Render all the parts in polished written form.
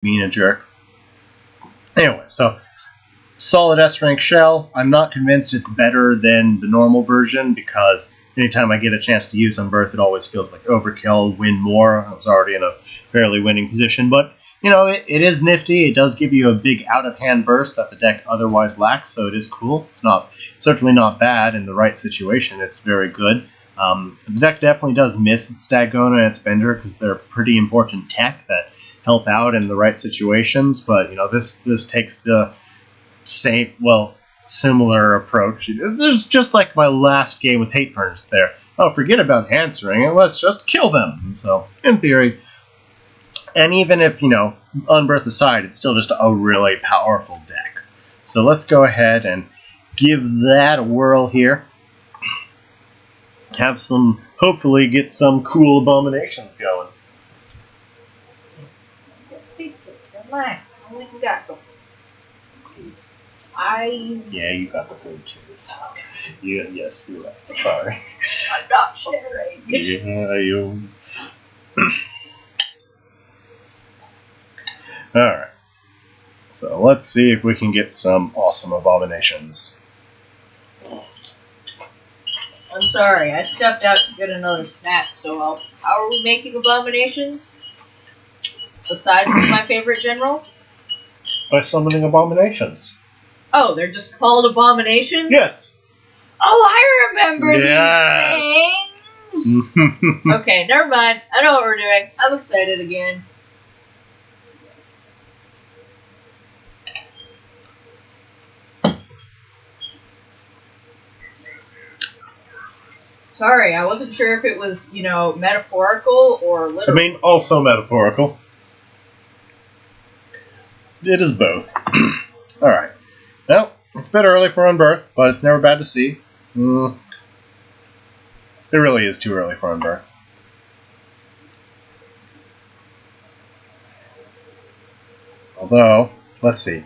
being a jerk. Anyway, so solid S rank shell. I'm not convinced it's better than the normal version because anytime I get a chance to use Unbirth, it always feels like overkill, win more. I was already in a fairly winning position, but you know, it is nifty. It does give you a big out-of-hand burst that the deck otherwise lacks, so it is cool. It's certainly not bad in the right situation. It's very good. The deck definitely does miss its Stagona and its Bender because they're pretty important tech that help out in the right situations. But you know, this takes the similar approach. There's just like my last game with Hate Furnace there. Oh, forget about answering and let's just kill them. So in theory. And even if, you know, Unbirth aside, it's still just a really powerful deck. So let's go ahead and give that a whirl here. Hopefully get some cool abominations going. Please, relax. I went and got them. Yeah, you got the food too, so. Yes, you're right. Sorry. I'm not sharing. Yeah, you... Alright, so let's see if we can get some awesome abominations. I'm sorry, I stepped out to get another snack, so how are we making abominations? Besides with my favorite general? By summoning abominations. Oh, they're just called abominations? Yes! Oh, I remember these things! Okay, never mind. I know what we're doing. I'm excited again. Sorry, I wasn't sure if it was, you know, metaphorical or literal. I mean, also metaphorical. It is both. Alright. Well, it's a bit early for Unbirth, but it's never bad to see. It really is too early for Unbirth. Although, let's see.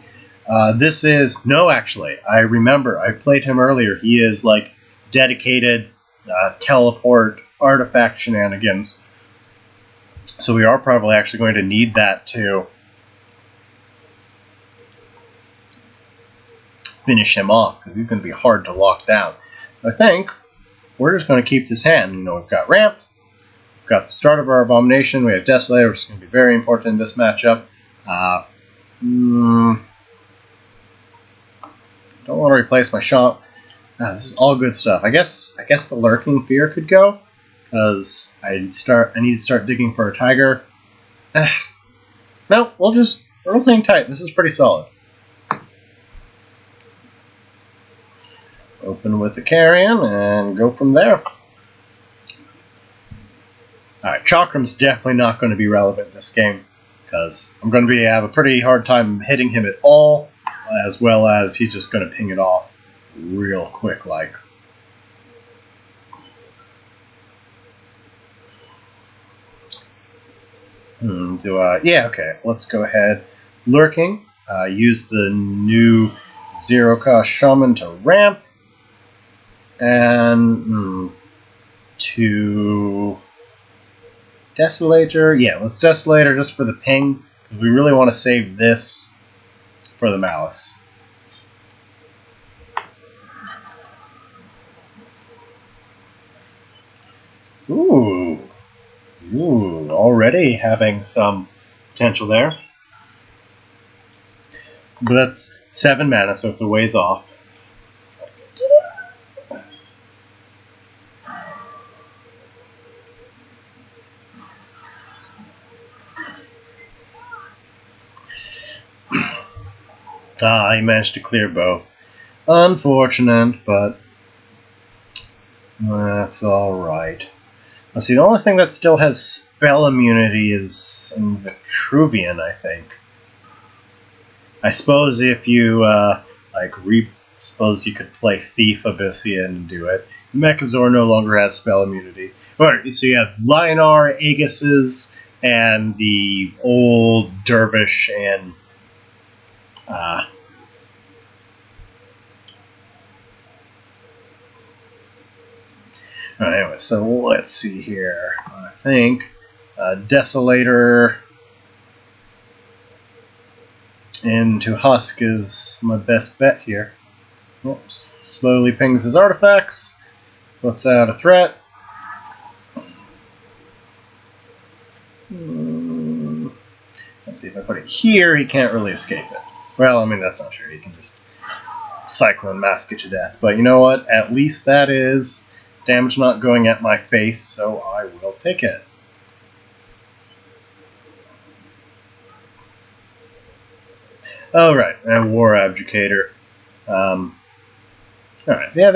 This is... No, actually. I remember. I played him earlier. He is, like, dedicated... teleport artifact shenanigans. So we are probably actually going to need that to finish him off, because he's going to be hard to lock down. I think we're just going to keep this hand. You know, we've got Ramp, we've got the start of our Abomination, we have Desolator, which is going to be very important in this matchup. Don't want to replace my shot. This is all good stuff. I guess the Lurking Fear could go, because I need to start digging for a Tiger. No, we're playing tight. This is pretty solid. Open with the Carrion and go from there. Alright, Chakram's definitely not going to be relevant in this game, because I'm going to have a pretty hard time hitting him at all, as well as he's just going to ping it off real quick like. Yeah, okay, let's go ahead. Lurking, use the new zero-cost Shaman to ramp, and to Desolator. Yeah, let's Desolator just for the ping, because we really want to save this for the Malice. Ooh, already having some potential there. But that's 7 mana, so it's a ways off. He managed to clear both. Unfortunate, but that's alright. Let's see, the only thing that still has spell immunity is in Vitruvian, I think. I suppose if you, suppose you could play Thief Abyssian and do it. Mechazor no longer has spell immunity. Alright, so you have Lionar, Aegis's, and the old Dervish and anyway, so let's see here. I think Desolator. into Husk is my best bet here. Oops. Slowly pings his artifacts. Puts out a threat. Let's see, if I put it here, he can't really escape it. Well, I mean, that's not true. He can just Cyclone Mask it to death. But you know what? At least that is damage not going at my face, so I will take it. Alright, and War Abjugator. Alright, so yeah,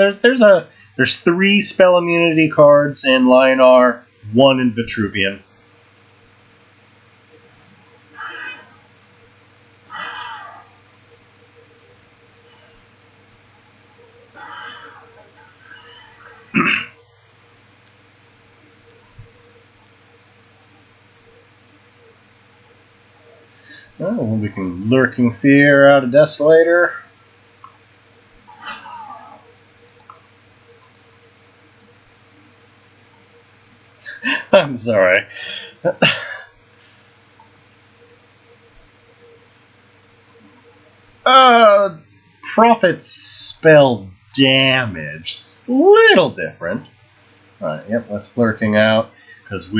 there's 3 spell immunity cards in Lionar, 1 in Vitruvian. Oh, we can Lurking Fear out of Desolator. I'm sorry. Prophet spell damage. Little different. Alright, yep, that's Lurking out. Because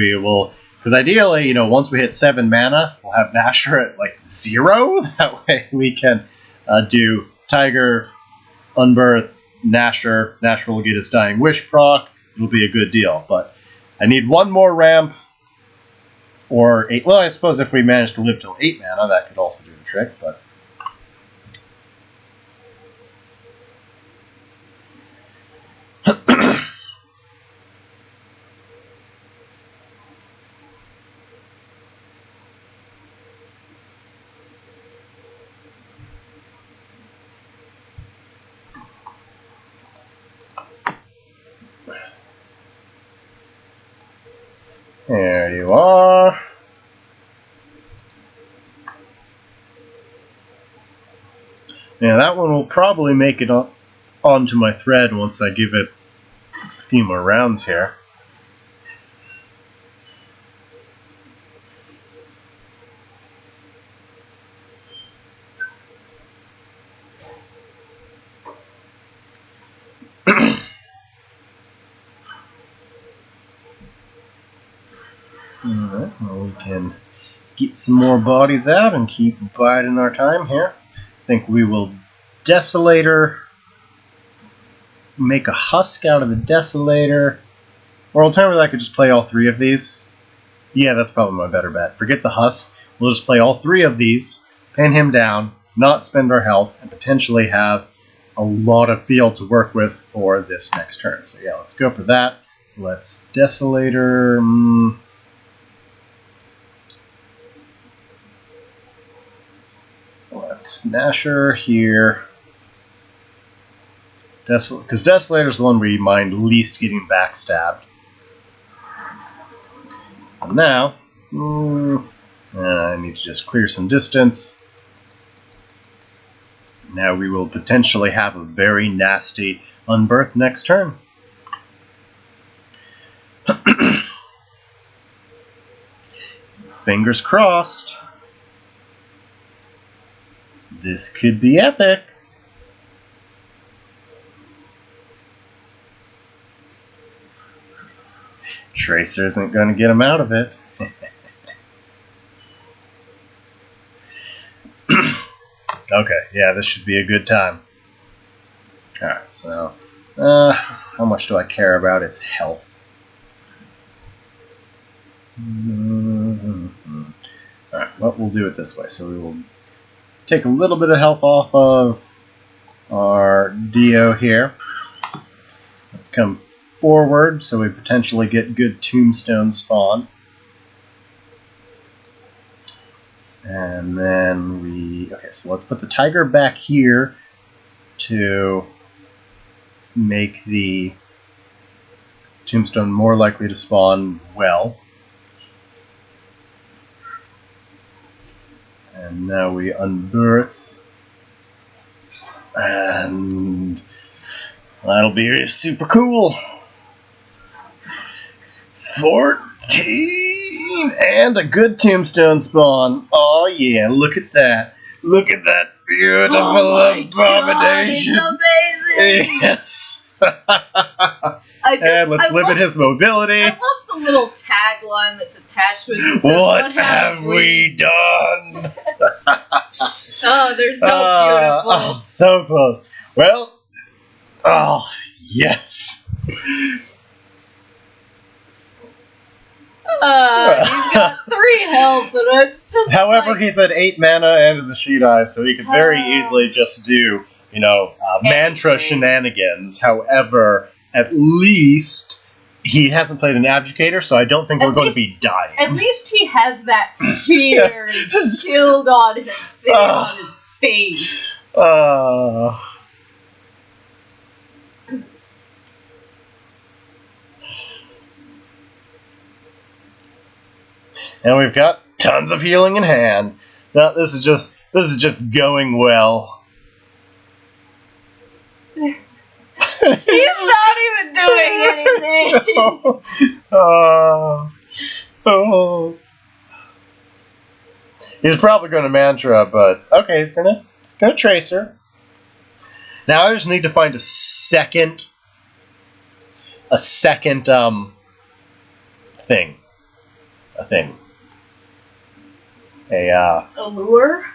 ideally, you know, once we hit 7 mana, we'll have Nasher at like 0. That way we can do Tiger, Unbirth, Nasher. Nasher will get his Dying Wish proc. It'll be a good deal. But I need 1 more ramp. Or 8. Well, I suppose if we manage to live till 8 mana, that could also do the trick. But there you are. Yeah, that one will probably make it onto my thread once I give it a few more rounds here. Alright, well, we can get some more bodies out and keep biding our time here. I think we will Desolator, make a Husk out of the Desolator, or alternatively I could just play all 3 of these. Yeah, that's probably my better bet. Forget the Husk, we'll just play all 3 of these, pin him down, not spend our health, and potentially have a lot of field to work with for this next turn. So yeah, let's go for that. Let's Desolator... Let's Nasher here. Because Desolator's the one where you mind least getting backstabbed. And now, I need to just clear some distance. Now we will potentially have a very nasty Unbirth next turn. Fingers crossed. This could be epic. Tracer isn't going to get him out of it. Okay, yeah, this should be a good time. Alright, so how much do I care about its health? Alright, well, we'll do it this way. So we will take a little bit of health off of our Dio here. Let's come forward so we potentially get good Tombstone spawn. And then okay, so let's put the Tiger back here to make the Tombstone more likely to spawn well. And now we Unbirth. And that'll be super cool. 14 and a good Tombstone spawn. Oh yeah, look at that. Look at that beautiful abomination. God, it's amazing. Yes. And let's limit his mobility. I love the little tagline that's attached to it that says, What have we done? Oh, they're so beautiful. Oh, so close. Well, oh, yes. He's got 3 health, and it's just. However, like, he's at 8 mana and is a Sheet-Eye, so he could very easily just do, mantra shenanigans. However, at least he hasn't played an Abjugator, so I don't think we're going to be dying. At least he has that fear instilled on him, sitting on his face. And we've got tons of healing in hand. Now this is just going well. He's not even doing anything. Oh. He's probably going to mantra, but okay, he's gonna tracer. Now I just need to find a second thing. A thing. A lure?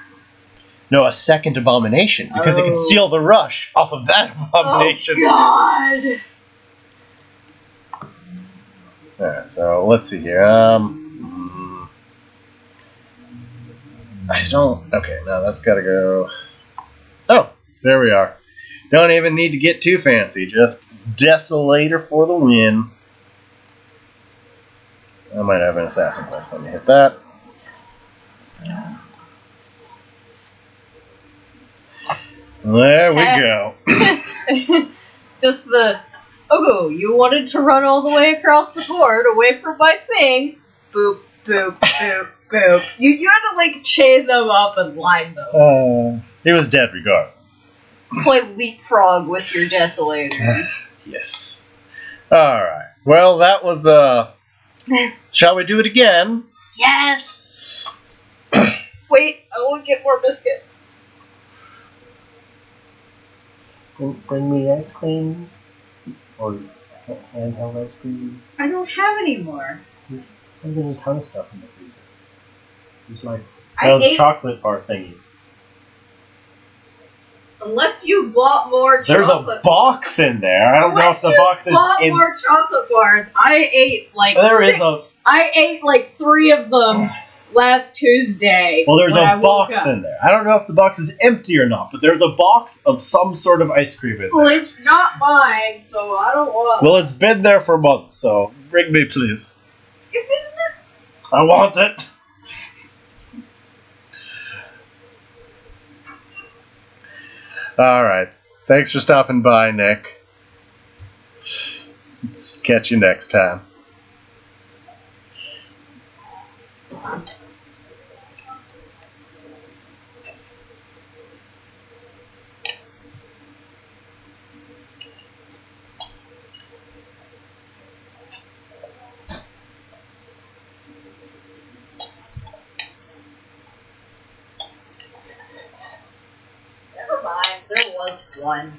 No, a second abomination, because it can steal the rush off of that abomination. Oh, God! Alright, so let's see here. I don't. Okay, now that's gotta go. Oh, there we are. Don't even need to get too fancy. Just Desolator for the win. I might have an Assassin Quest. Let me hit that. There we go. Just the, you wanted to run all the way across the board away from my thing. Boop, boop, boop, boop. You had to, like, chain them up and line them. He was dead regardless. Play leapfrog with your Desolators. Yes. Alright. Well, that was, shall we do it again? Yes! Wait, I want to get more biscuits. Bring me ice cream. Or handheld ice cream. I don't have any more. There's a ton of stuff in the freezer. There's like chocolate bar thingies. Unless you bought more chocolate. There's a box in there. I don't know if the box is in. More chocolate bars. I ate like I ate like 3 of them last Tuesday. Well, there's a box in there. I don't know if the box is empty or not, but there's a box of some sort of ice cream in there. Well, it's not mine, so I don't want it. Well, it's been there for months, so bring me, please. If it's not... I want it. Alright. Thanks for stopping by, Nick. Let's catch you next time. Never mind, there was one.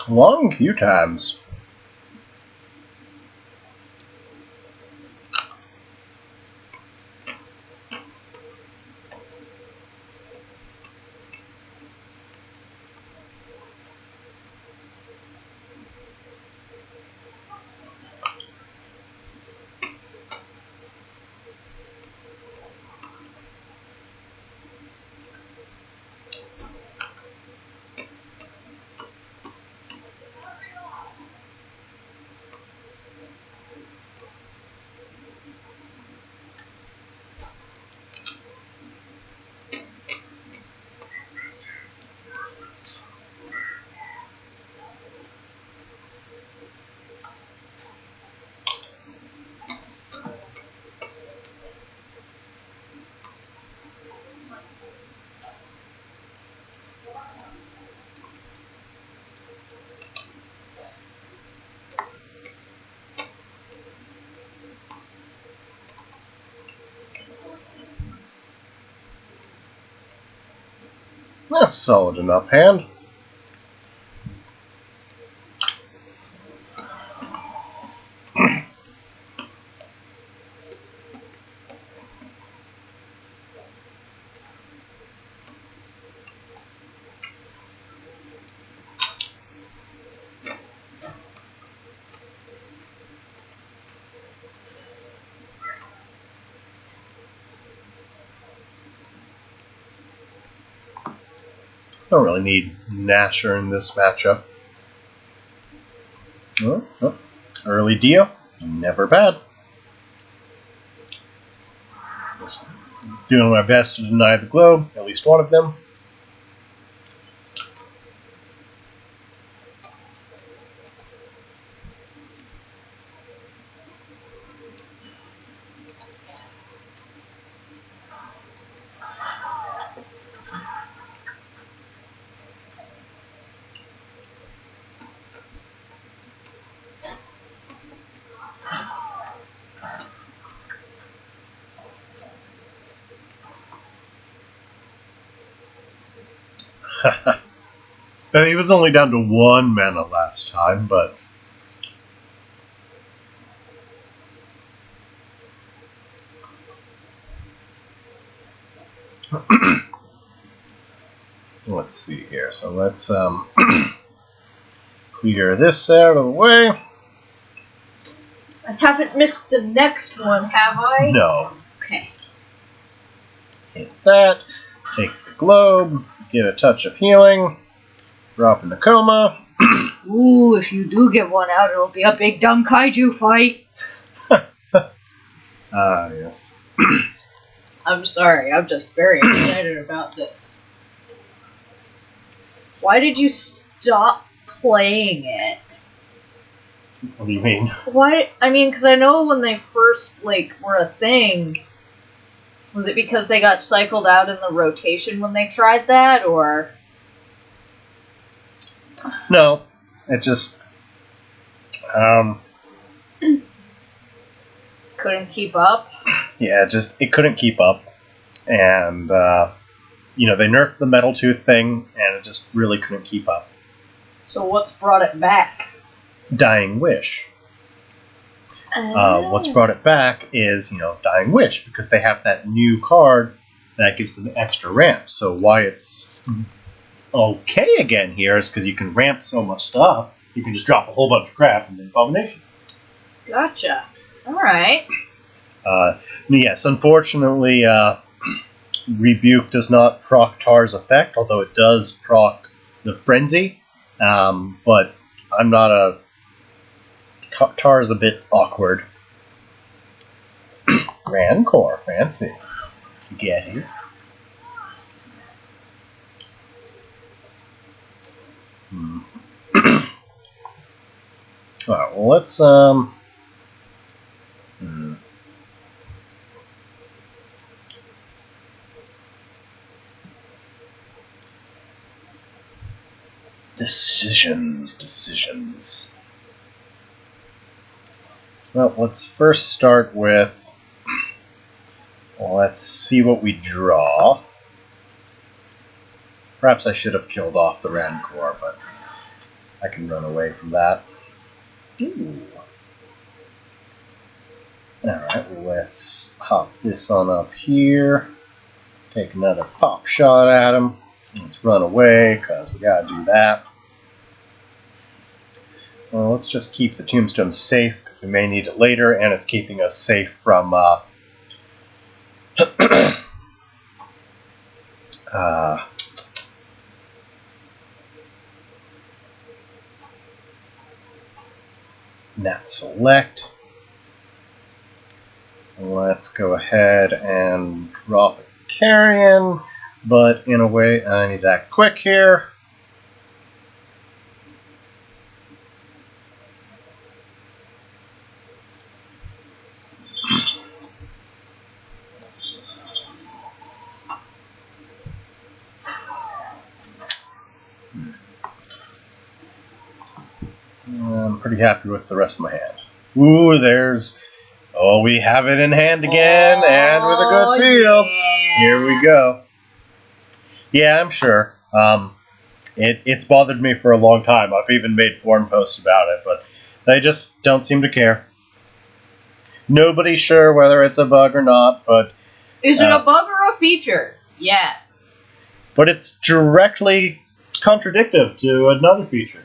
Long queue times. That's a solid enough hand. Don't really need Nasher in this matchup. Oh, early Dio, never bad. Just doing my best to deny the globe, at least one of them. He was only down to 1 mana last time, but let's see here. So let's clear this out of the way. I haven't missed the next one, have I? No. Okay. Hit that. Take the globe. Get a touch of healing. Drop in the coma. Ooh, if you do get one out, it'll be a big dumb kaiju fight. Yes. I'm sorry, I'm just very excited about this. Why did you stop playing it? What do you mean? Why? I mean, because I know when they first, were a thing, was it because they got cycled out in the rotation when they tried that, or? No. It just... couldn't keep up? Yeah, it couldn't keep up. And, they nerfed the Metal Tooth thing, and it just really couldn't keep up. So what's brought it back? Dying Wish. What's brought it back is, Dying Wish, because they have that new card that gives them extra ramp. So why it's okay again here is because you can ramp so much stuff, you can just drop a whole bunch of crap and then Abomination. Gotcha. Alright. Yes, unfortunately, Rebuke does not proc Tar's effect, although it does proc the Frenzy. But I'm not a... Tar is a bit awkward. Rancor, fancy. Get it. Alright, well, let's, Decisions. Well, let's first start with... Let's see what we draw. Perhaps I should have killed off the Rancor, but I can run away from that. Ooh. Alright, well, let's hop this on up here. Take another pop shot at him. Let's run away, because we gotta do that. Well, let's just keep the tombstone safe, because we may need it later, and it's keeping us safe from Nat Select. Let's go ahead and drop a Carrion, but in a way, I need to act quick here. I'm pretty happy with the rest of my hand. Ooh, oh, we have it in hand again, and with a good feel. Yeah. Here we go. Yeah, I'm sure. It's bothered me for a long time. I've even made forum posts about it, but they just don't seem to care. Nobody's sure whether it's a bug or not, but... Is it a bug or a feature? Yes. But it's directly contradictive to another feature.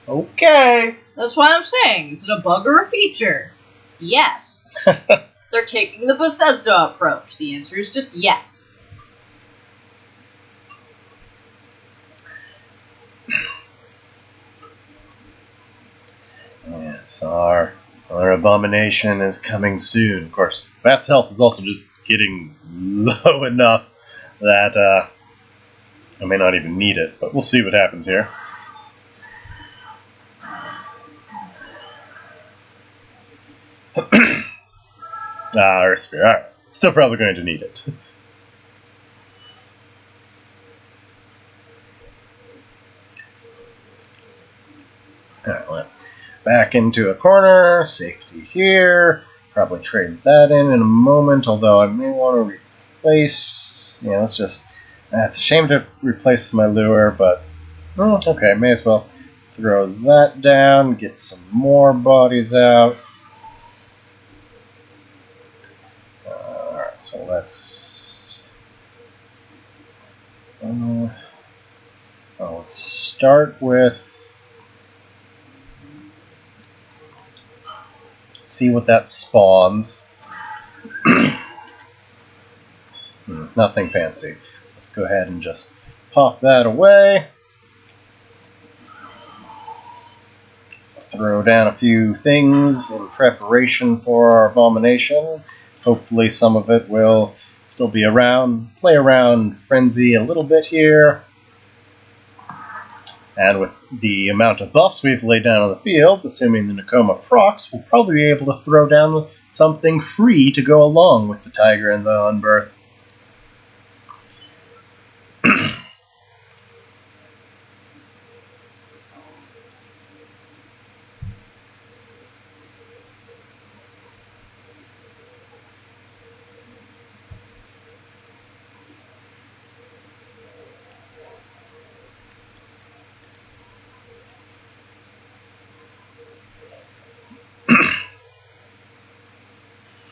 Okay. That's what I'm saying. Is it a bug or a feature? Yes. They're taking the Bethesda approach. The answer is just yes. Yes, our abomination is coming soon. Of course, Bat's health is also just getting low enough that I may not even need it, but we'll see what happens here. Earth Spear. Alright. Still probably going to need it. Alright, let's back into a corner. Safety here. Probably trade that in a moment, although I may want to replace... Yeah, let's just... It's a shame to replace my lure, but... okay, may as well throw that down, get some more bodies out. Alright, so let's... let's start with... See what that spawns. Nothing fancy. Let's go ahead and just pop that away. Throw down a few things in preparation for our abomination. Hopefully some of it will still be around. Play around Frenzy a little bit here. And with the amount of buffs we've laid down on the field, assuming the Nakoma procs, we'll probably be able to throw down something free to go along with the Tiger and the Unbirth.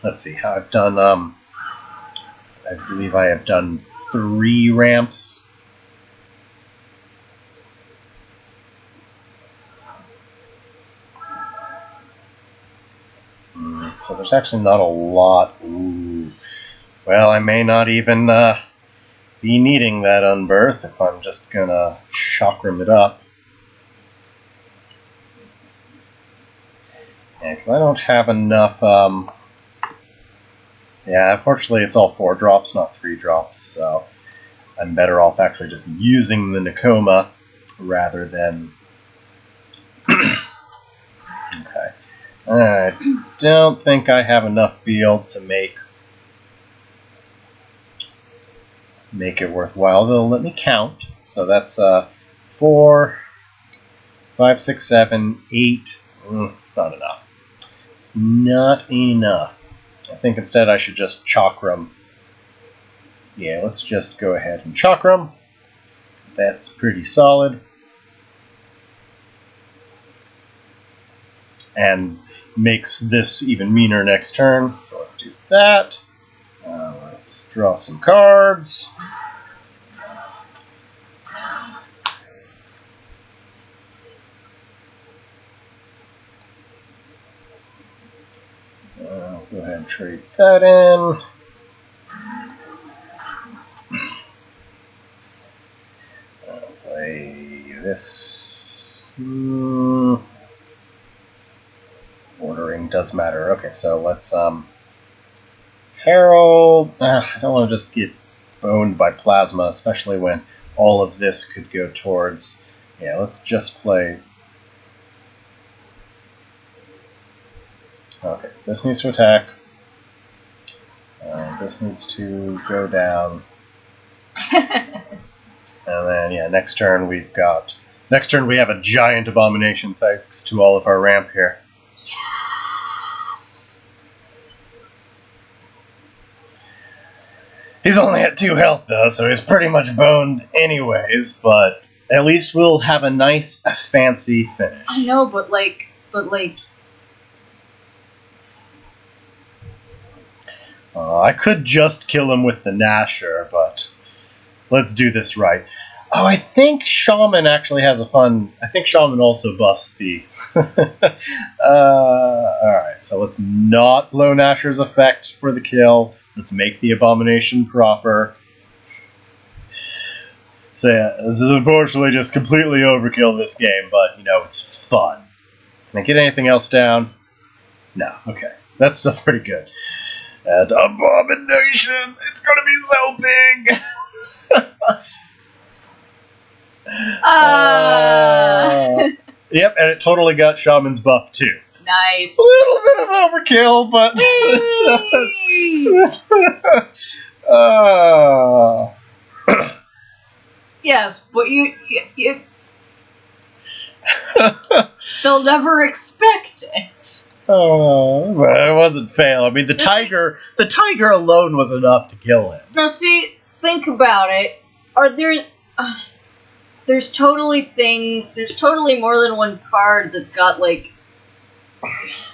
Let's see how I've done. I believe I have done 3 ramps. So there's actually not a lot. Ooh. Well, I may not even be needing that Unbirth if I'm just gonna chakram it up. Yeah, because I don't have enough. Yeah, unfortunately it's all 4 drops, not 3 drops, so I'm better off actually just using the Nakoma rather than... Okay. I don't think I have enough field to make it worthwhile. They'll let me count. So that's 4, 5, 6, 7, 8. It's not enough. It's not enough. I think instead I should just chakram. Yeah, let's just go ahead and chakram, because that's pretty solid. And makes this even meaner next turn. So let's do that. Let's draw some cards. I'll go ahead and trade that in. I'll play this. Ordering does matter. Okay, so let's Herald. I don't want to just get boned by plasma, especially when all of this could go towards... Yeah, let's just play... Okay, this needs to attack. This needs to go down. And then, yeah, next turn we've got... Next turn we have a giant abomination thanks to all of our ramp here. He's only at 2 health, though, so he's pretty much boned anyways, but at least we'll have a nice, fancy finish. I know, but I could just kill him with the Nasher, but let's do this right. Oh, I think Shaman actually has a fun... I think Shaman also buffs the... Alright, so let's not blow Nasher's effect for the kill. Let's make the Abomination proper. So yeah, this is unfortunately just completely overkill this game, but, you know, it's fun. Can I get anything else down? No, okay. That's still pretty good. And Abomination! It's gonna be so big! Yep, and it totally got Shaman's buff too. Nice. A little bit of overkill, but yes, but you they'll never expect it. Oh, but it wasn't fail. I mean, the tiger alone was enough to kill him. Now, see, think about it. There's totally more than one card that's got like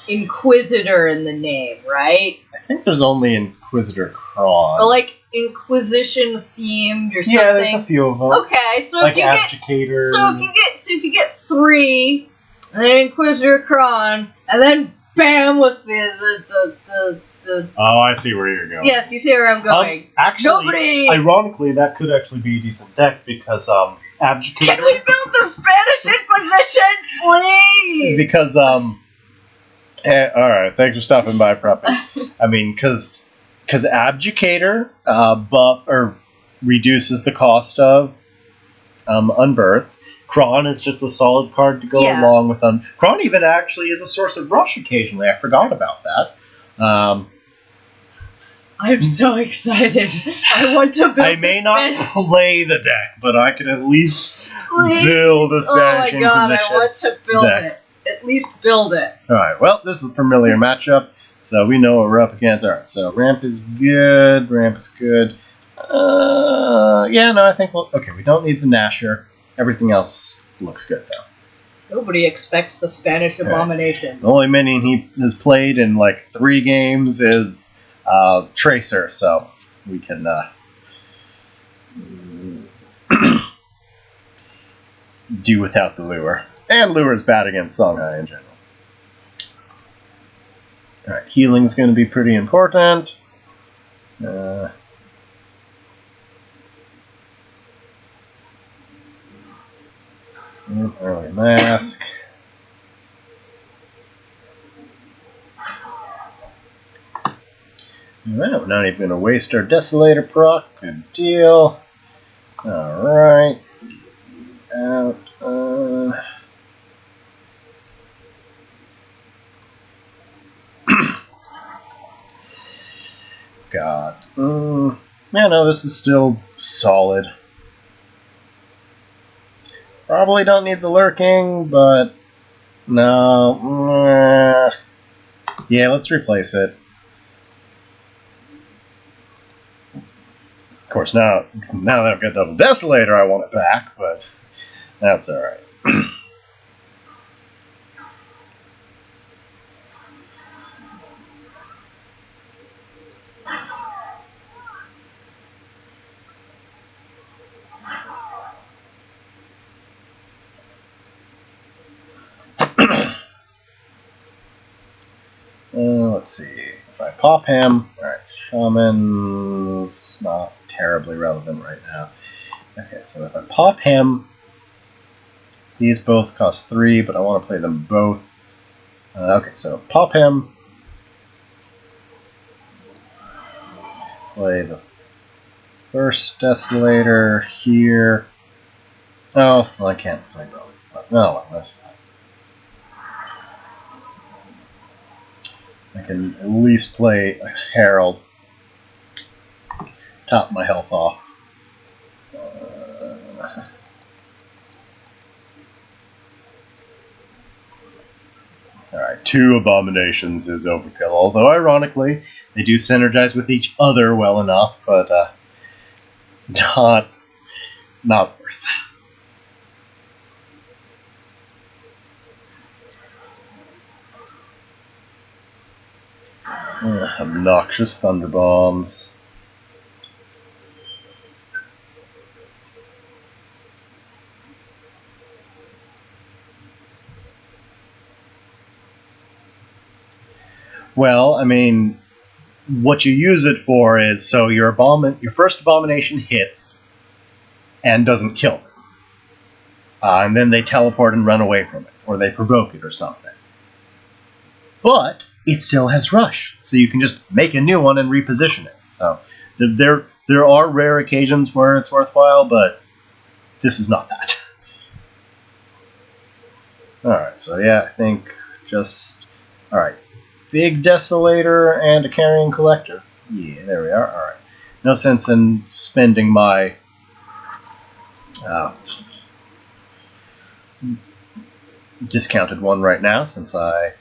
Inquisitor in the name, right? I think there's only Inquisitor Kron. Or like Inquisition themed or something. Yeah, there's a few of them. Okay, so like if you Abjugator. if you get 3, and then Inquisitor Kron, and then bam with the Oh, I see where you're going. Yes, you see where I'm going. Actually, ironically, that could actually be a decent deck because Abjugator. Can we build the Spanish Inquisition, please? Because all right, thanks for stopping by, Preppy. I mean, because Abjugator buff or reduces the cost of Unbirth. Kron is just a solid card to go along with Kron even actually is a source of rush occasionally. I forgot about that. I'm so excited. I want to build I may not play the deck, but I can at least build a Spanish Inquisition. Oh my god, I want to build it. At least build it. Alright, well, this is a familiar matchup, so we know what we're up against. Alright, so ramp is good. Yeah, no, I think okay, we don't need the Nasher. Everything else looks good, though. Nobody expects the Spanish Abomination. The only minion he has played in like 3 games is Tracer, so we can do without the lure. And lure is bad against Songhai in general. Alright, healing's going to be pretty important. Early mask. Alright, we're not even going to waste our Desolator proc. Good deal. Alright. Out. God. Yeah, no, this is still solid. Probably don't need the lurking, but no. Yeah, let's replace it. Of course, now that I've got double Desolator, I want it back, but that's alright. Let's see. If I pop him, alright, Shaman's not terribly relevant right now. Okay, so if I pop him, these both cost 3, but I want to play them both. Okay, so pop him. Play the first Desolator here. Oh, well, I can't play both. Oh, well, that's fine. I can at least play a Herald. Top my health off. Alright, 2 Abominations is overkill. Although, ironically, they do synergize with each other well enough, but Not worth. Obnoxious thunder bombs. Well, I mean, what you use it for is so your first abomination hits and doesn't kill them. And then they teleport and run away from it, or they provoke it or something. But it still has rush, so you can just make a new one and reposition it. So there are rare occasions where it's worthwhile, but this is not that. Alright, so yeah, I think just... Alright, big Desolator and a Carrying Collector. Yeah, there we are. Alright. No sense in spending my... discounted one right now, since I...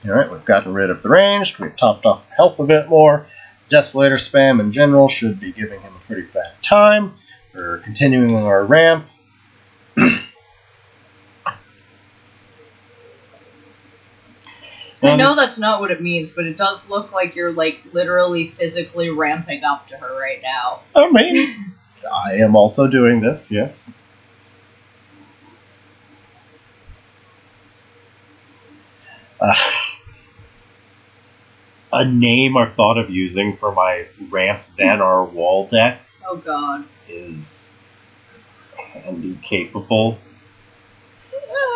Alright, we've gotten rid of the ranged, we've topped off health a bit more. Desolator spam in general should be giving him a pretty bad time. We're continuing our ramp. I know that's not what it means, but it does look like you're, like, literally physically ramping up to her right now. I mean, I am also doing this, yes. A name I've thought of using for my ramp than our wall decks. Oh god. Is handy capable.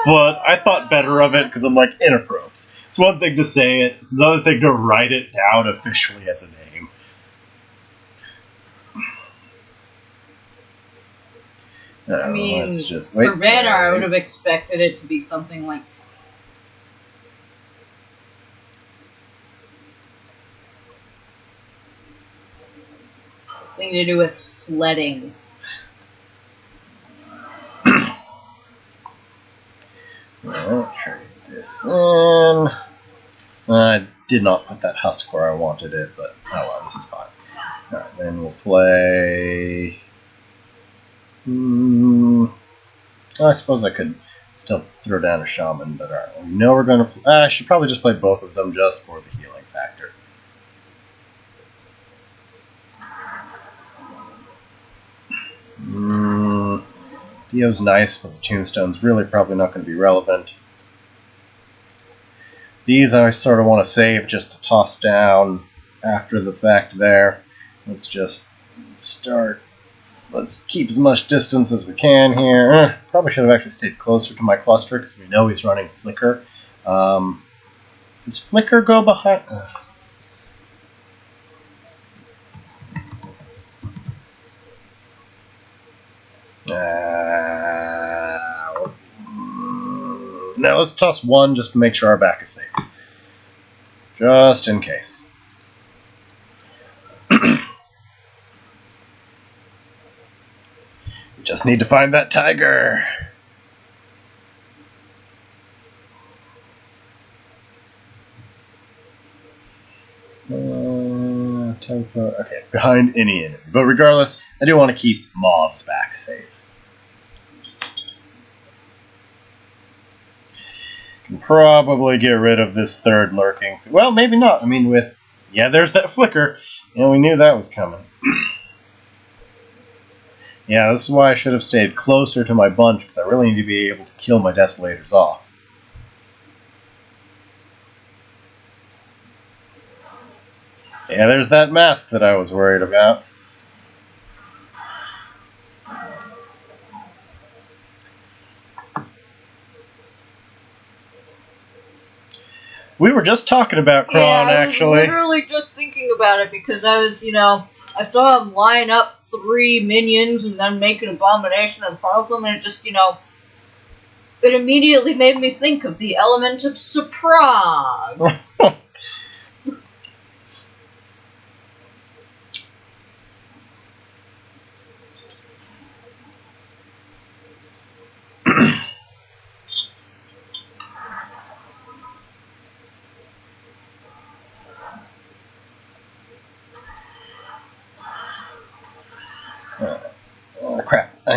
But I thought better of it because I'm like, inappropriate. It's one thing to say it, it's another thing to write it down officially as a name. I mean, for banner, I would have expected it to be something like... something to do with sledding. Well, trade this in. I did not put that husk where I wanted it, but oh well, this is fine. Alright, then we'll play... I suppose I could still throw down a shaman, but alright, we know we're going to... I should probably just play both of them just for the healing factor. Theo's nice, but the tombstone's really probably not going to be relevant. These I sort of want to save just to toss down after the fact there. Let's just start. Let's keep as much distance as we can here. Probably should have actually stayed closer to my cluster because we know he's running Flicker. Does Flicker go behind? Now let's toss one just to make sure our back is safe. Just in case. We just need to find that tiger. Okay, behind any enemy. But regardless, I do want to keep Maev's back safe. Can probably get rid of this third lurking. Well, maybe not. I mean, with... Yeah, there's that flicker. And we knew that was coming. Yeah, this is why I should have stayed closer to my bunch, because I really need to be able to kill my Desolators off. Yeah, there's that mask that I was worried about. We were just talking about Kron, actually. I was literally just thinking about it because I was, I saw him line up 3 minions and then make an abomination in front of them, and it just, it immediately made me think of the element of surprise.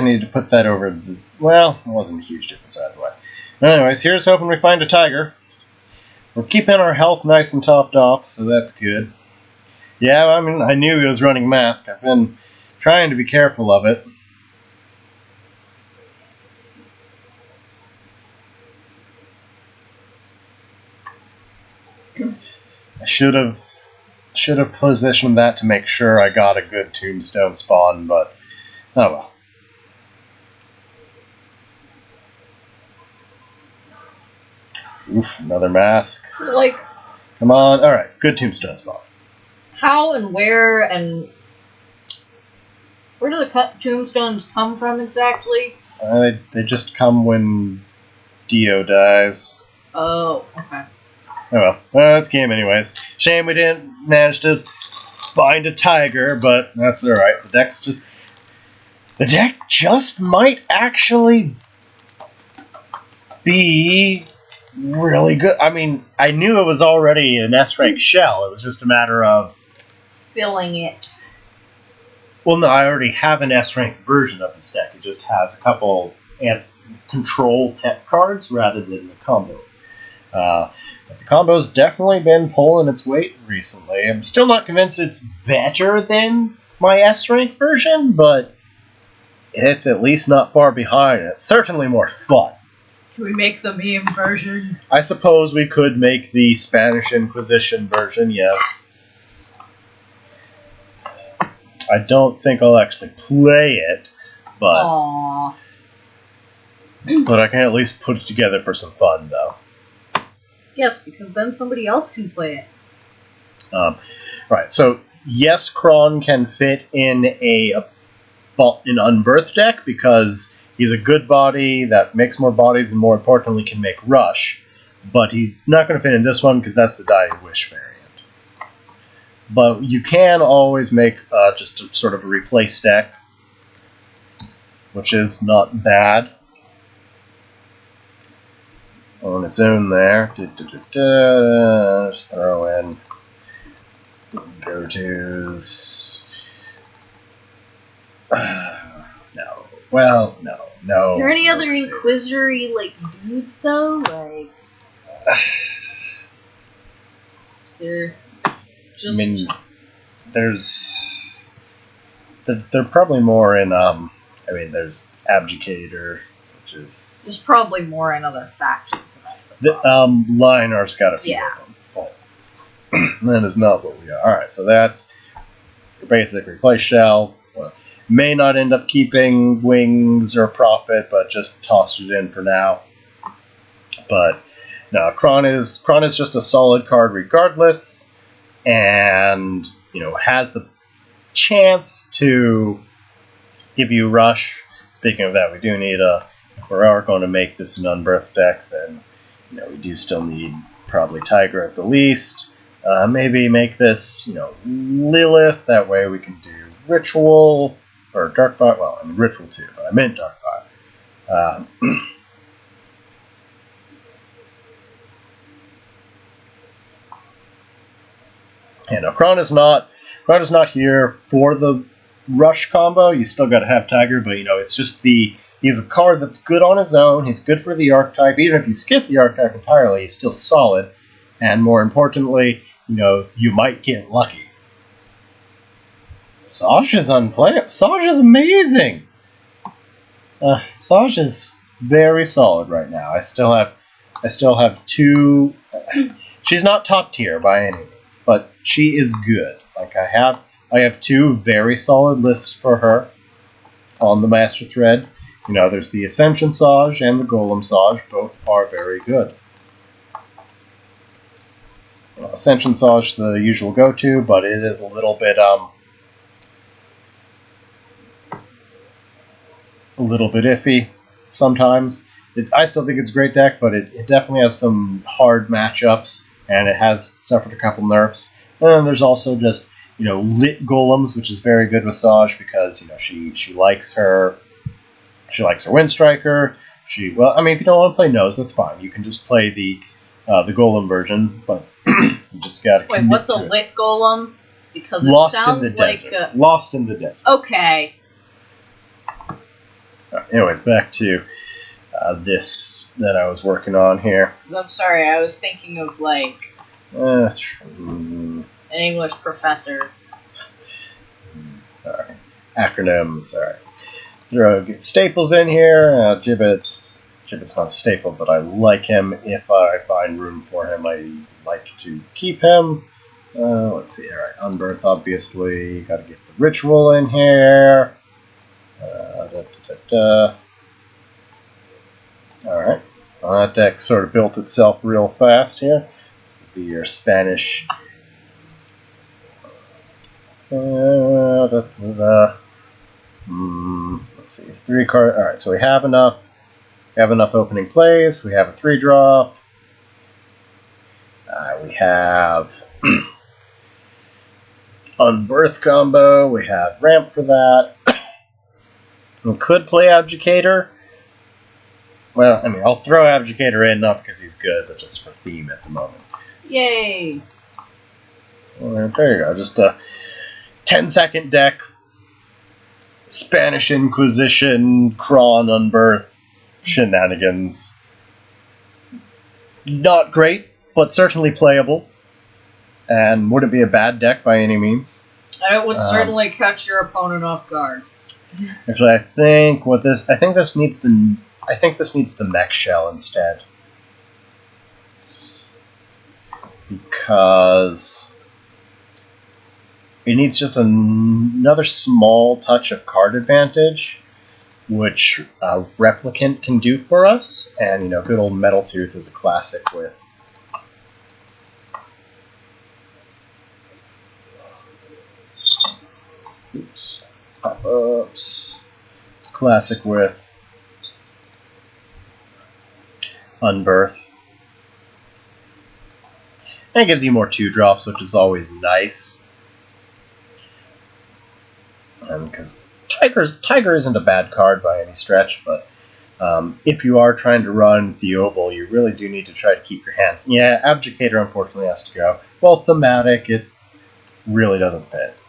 need to put that over the... Well, it wasn't a huge difference either way. Anyways, here's hoping we find a tiger. We're keeping our health nice and topped off, so that's good. Yeah, I mean, I knew he was running mask. I've been trying to be careful of it. I should have positioned that to make sure I got a good tombstone spawn, but oh well. Oof, another mask. Like, come on. All right, good tombstone spawn. How and where do the tombstones come from exactly? They just come when Dio dies. Oh, okay. Oh well, that's game anyways. Shame we didn't manage to find a tiger, but that's alright. The deck just might actually be really good. I mean, I knew it was already an S-rank shell. It was just a matter of filling it. Well, no, I already have an S-rank version of this deck. It just has a couple control tech cards rather than the combo. But the combo's definitely been pulling its weight recently. I'm still not convinced it's better than my S-rank version, but it's at least not far behind. It's certainly more fun. Can we make the meme version? I suppose we could make the Spanish Inquisition version, yes. I don't think I'll actually play it, but aww. But I can at least put it together for some fun, though. Yes, because then somebody else can play it. Right, so yes, Kron can fit in an Unbirth deck because he's a good body that makes more bodies and, more importantly, can make Rush. But he's not going to fit in this one because that's the Dying Wish variant. But you can always make just a sort of a replace deck, which is not bad on its own there. Just throw in go-tos. No. Well, no. Are there any other Inquisitor-y, like, dudes, though? Like... is there just... I mean, they're probably more in, there's Abjugator, which is... There's probably more in other factions, and that's the problem. Lionar's got a few of them. Oh. That is not what we are. Alright, so that's your basic replace shell. Well, may not end up keeping wings or profit, but just tossed it in for now. But no, Kron is just a solid card regardless, and has the chance to give you Rush. Speaking of that, we do need if we are going to make this an Unbirth deck, then we do still need probably Tiger at the least. Maybe make this Lilith. That way we can do Ritual or Darkfire. Well, I mean Ritual too, but I meant Darkfire. No, Kron is not here for the Rush combo. You still got to have Tiger, but it's just he's a card that's good on his own. He's good for the archetype. Even if you skip the archetype entirely, he's still solid. And more importantly, you might get lucky. Saj is unplayable. Saj is amazing. Saj is very solid right now. I still have two. She's not top tier by any means, but she is good. Like I have two very solid lists for her on the Master Thread. There's the Ascension Saj and the Golem Saj. Both are very good. Ascension Saj, the usual go-to, but it is a little bit iffy sometimes. I still think it's a great deck, but it definitely has some hard matchups, and it has suffered a couple nerfs. And then there's also just lit golems, which is very good with Saj because she likes her Windstriker. If you don't want to play Nose, that's fine. You can just play the golem version, but you just gotta. Wait, what's a lit golem? Because it Lost sounds in the like desert. Lost in the desert. Okay. Anyways, back to this that I was working on here. 'Cause I'm sorry, I was thinking of like an English professor. Sorry. Acronyms. Alright. Get Staples in here. Gibbet's not a staple, but I like him. If I find room for him, I like to keep him. Let's see. Alright. Unbirth, obviously. Got to get the ritual in here. Alright. Well, that deck sort of built itself real fast here. This would be your Spanish. Let's see, it's 3 card. Alright, so we have enough. We have enough opening plays. We have a 3-drop. We have Unbirth combo. We have ramp for that. We could play Abjugator. Well, I mean, I'll throw Abjugator in, not because he's good, but just for theme at the moment. Yay! Alright, there you go. Just a 10-second deck. Spanish Inquisition, Kron, Unbirth, shenanigans. Not great, but certainly playable. And wouldn't be a bad deck by any means. And it would certainly catch your opponent off guard. Actually, I think this needs the mech shell instead. Because it needs just another small touch of card advantage, which Replicant can do for us. And, good old Metal Tooth is a classic with. Oops. Pop-ups. Classic with Unbirth. And it gives you more 2-drops, which is always nice. And because Tiger isn't a bad card by any stretch, but if you are trying to run Theobal, you really do need to try to keep your hand. Yeah, Abjugator unfortunately has to go. Well, thematic, it really doesn't fit.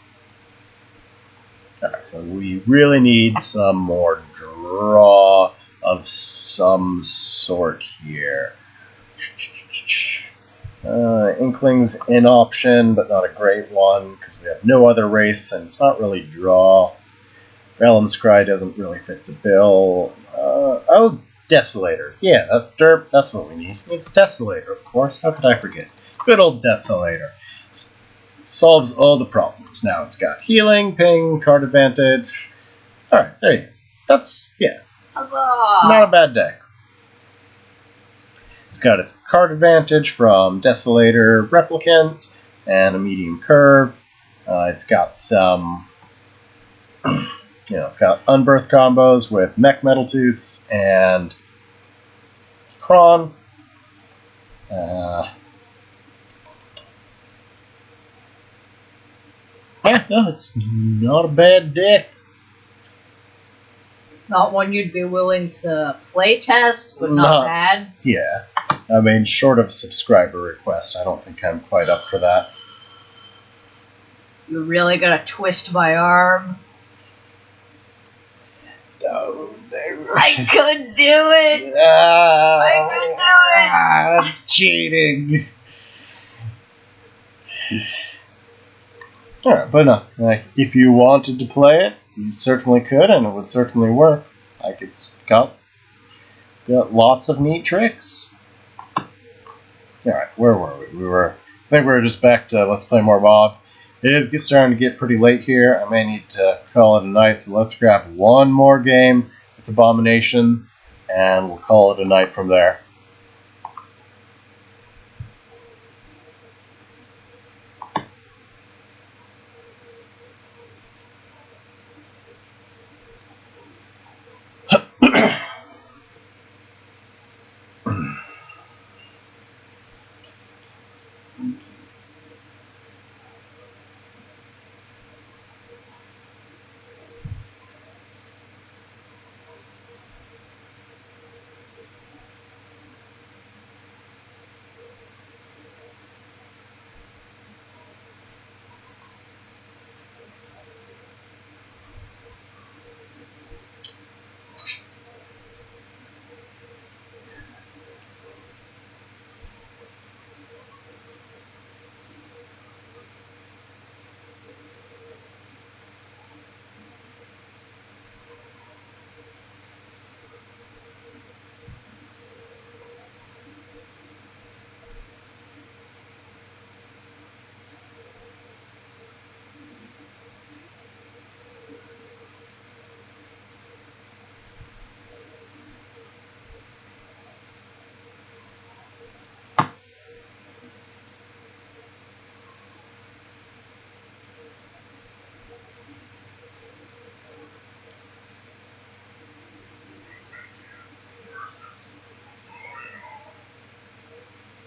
Alright, so we really need some more draw of some sort here. Inkling's an option, but not a great one, because we have no other race, and it's not really draw. Realm Scry doesn't really fit the bill. Oh, Desolator. Yeah, derp, that's what we need. It's Desolator, of course. How could I forget? Good old Desolator. Solves all the problems. Now it's got healing, ping, card advantage. Alright, there you go. That's, yeah. Huzzah! Not a bad deck. It's got its card advantage from Desolator, Replicant, and a medium curve. It's got some, it's got Unbirth combos with Mech Metal Tooths and Kron. Yeah, no, it's not a bad deck. Not one you'd be willing to play test, but not bad. Yeah. I mean, short of subscriber request, I don't think I'm quite up for that. You're really gonna twist my arm? No, I could do it! I could do it! That's cheating. Alright, but no, like, if you wanted to play it, you certainly could, and it would certainly work. Like, it's got lots of neat tricks. Alright, where were we? I think we were just back to let's play more Mob. It is starting to get pretty late here. I may need to call it a night, so let's grab one more game with Abomination, and we'll call it a night from there.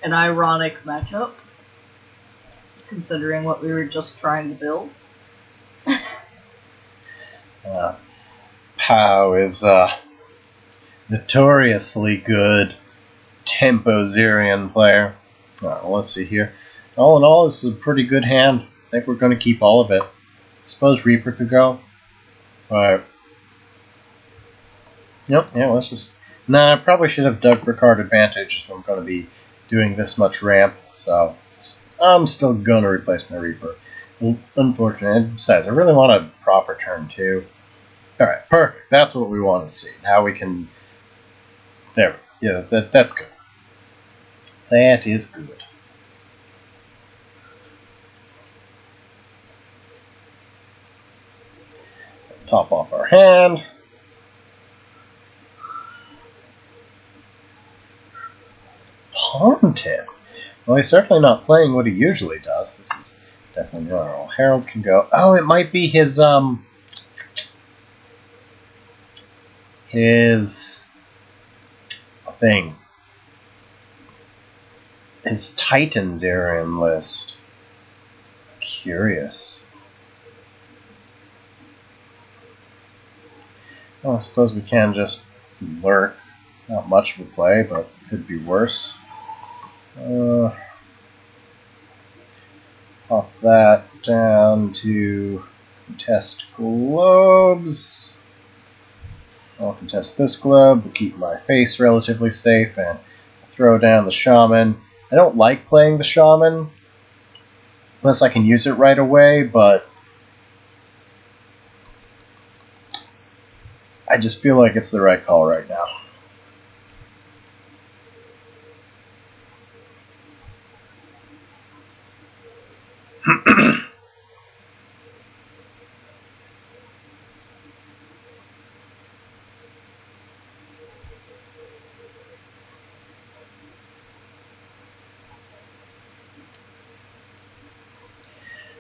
an ironic matchup, considering what we were just trying to build. Pow is notoriously good tempo Zerion player. Let's see here. All in all, this is a pretty good hand. I think we're going to keep all of it. I suppose Reaper could go. But yep, yeah, let's just... Nah, I probably should have dug for card advantage if I'm going to be doing this much ramp. So I'm still going to replace my Reaper. Unfortunately, besides, I really want a proper turn too. Alright, perfect. That's what we want to see. Now we can... There. Yeah, that's good. That is good. Top off our hand. Haunted. Well, he's certainly not playing what he usually does. This is definitely not. Herald can go. Oh, it might be his thing. His Titans Zerion list. Curious. Well, I suppose we can just lurk. It's not much of a play, but it could be worse. Pop that down to contest globes. I'll contest this globe to keep my face relatively safe and throw down the shaman. I don't like playing the shaman unless I can use it right away, but I just feel like it's the right call right now.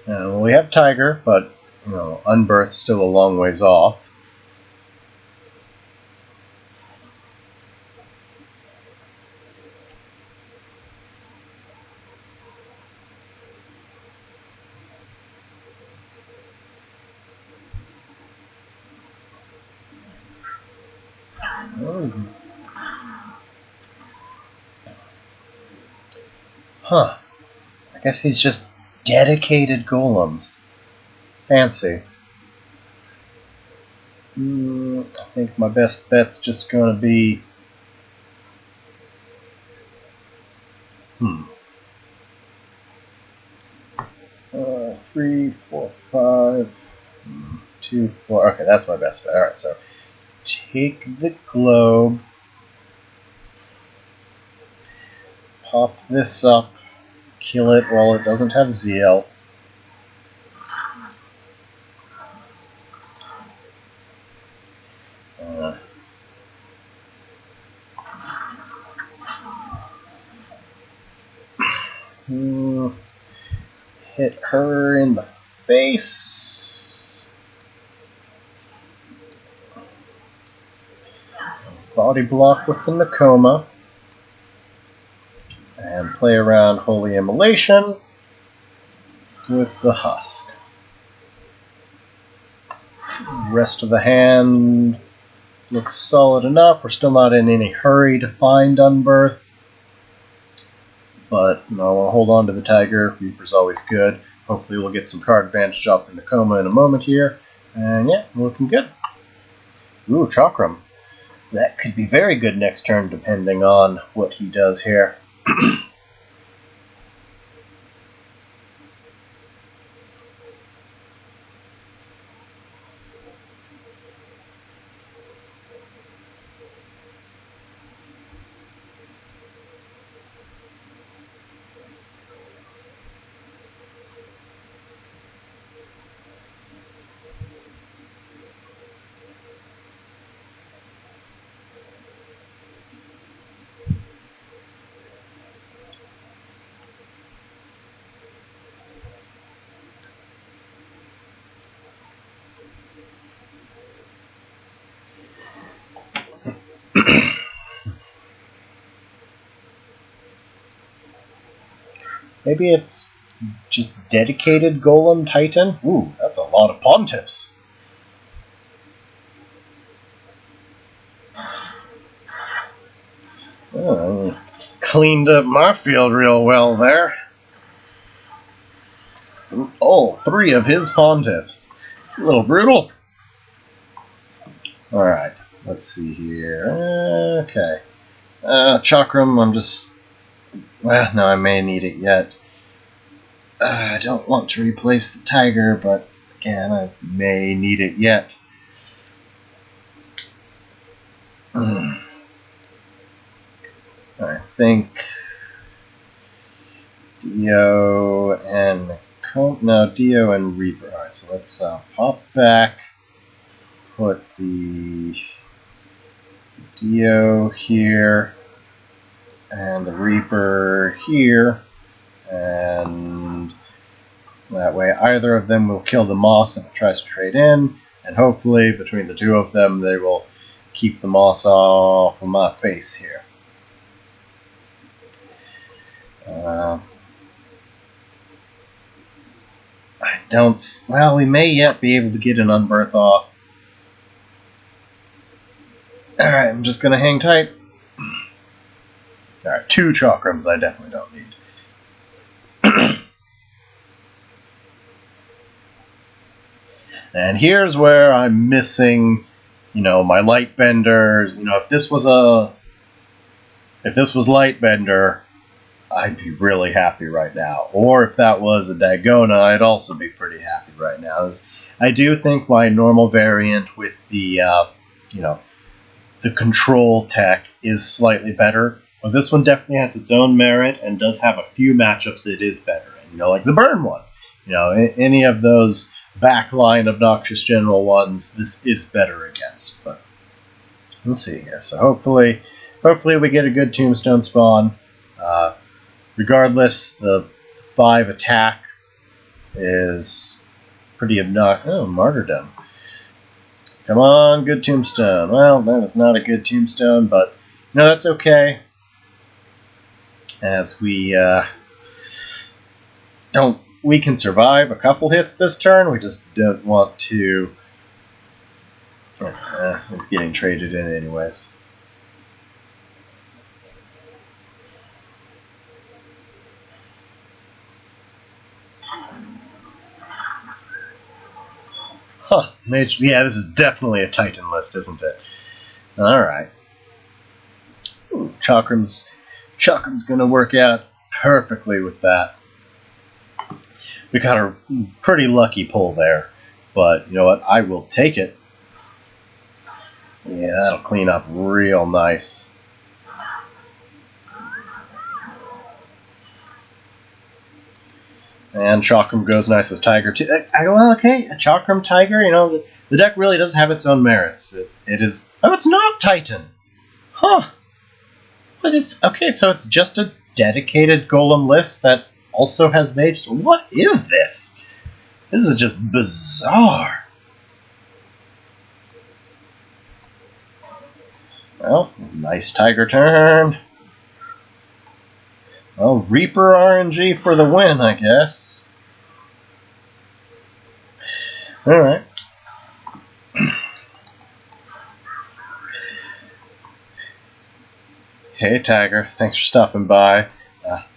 Well, we have Tiger, but you know, Unbirth still a long ways off. Huh. I guess he's just dedicated golems. Fancy. I think my best bet's just going to be... 3, 4, 5, 2, 4. Okay, that's my best bet. Alright, so take the globe. Pop this up. Kill it while it doesn't have zeal. Hit her in the face. Body block with the Nakoma. And play around Holy Immolation with the Husk. Rest of the hand looks solid enough. We're still not in any hurry to find Unbirth. But, you know, I'll hold on to the Tiger. Reaper's always good. Hopefully we'll get some card advantage off the Nakoma in a moment here. And yeah, looking good. Ooh, Chakram. That could be very good next turn depending on what he does here. Maybe it's just dedicated Golem Titan? Ooh, that's a lot of Pontiffs. Oh, cleaned up my field real well there. All 3 of his Pontiffs. It's a little brutal. Alright, let's see here. Okay. Chakram, I'm just... Well, no, I may need it yet. I don't want to replace the tiger, but again, I may need it yet. I think Dio and Dio and Reaper. Alright, so let's pop back, put the Dio here, and the Reaper here, and that way either of them will kill the moss if it tries to trade in, and hopefully between the 2 of them they will keep the moss off of my face here. I don't... Well, we may yet be able to get an Unbirth off. Alright, I'm just gonna hang tight. Alright, 2 Chakrams I definitely don't need. And here's where I'm missing, my Lightbender. If this was Lightbender, I'd be really happy right now. Or if that was a Dagona, I'd also be pretty happy right now. I do think my normal variant with the, the control tech is slightly better. But this one definitely has its own merit and does have a few matchups it is better in. Like the burn one. Any of those backline obnoxious general ones, this is better against. But we'll see here. So hopefully we get a good tombstone spawn. Regardless, the 5 attack is pretty obnoxious. Oh, martyrdom. Come on, good tombstone. Well, that is not a good tombstone, but that's okay. As we we can survive a couple hits this turn. We just don't want to. It's getting traded in anyways. Huh, Mage, yeah, this is definitely a Titan list, isn't it? Alright. Chakram's gonna work out perfectly with that. We got a pretty lucky pull there, but you know what? I will take it. Yeah, that'll clean up real nice. And Chakram goes nice with Tiger too. Well, okay, a Chakram Tiger, the deck really does have its own merits. It is... Oh, it's not Titan! Huh. What is... Okay, so it's just a dedicated Golem list that also has Mage. So what is this? This is just bizarre. Well, nice Tiger turn. Well, Reaper RNG for the win, I guess. Alright. Hey, Tiger. Thanks for stopping by.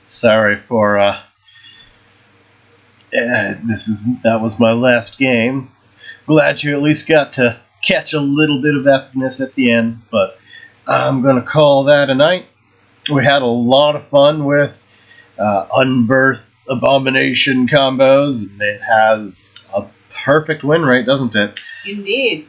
Sorry for, that was my last game. Glad you at least got to catch a little bit of epicness at the end, but I'm going to call that a night. We had a lot of fun with Unbirth Abomination combos, and it has a perfect win rate, doesn't it? Indeed.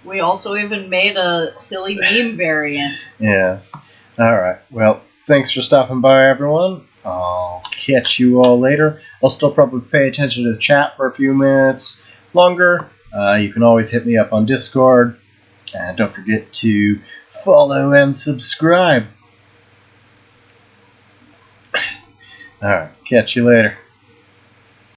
We also even made a silly meme variant. Yes. Alright, well, thanks for stopping by, everyone. I'll catch you all later. I'll still probably pay attention to the chat for a few minutes longer. You can always hit me up on Discord. And don't forget to follow and subscribe. Alright, catch you later.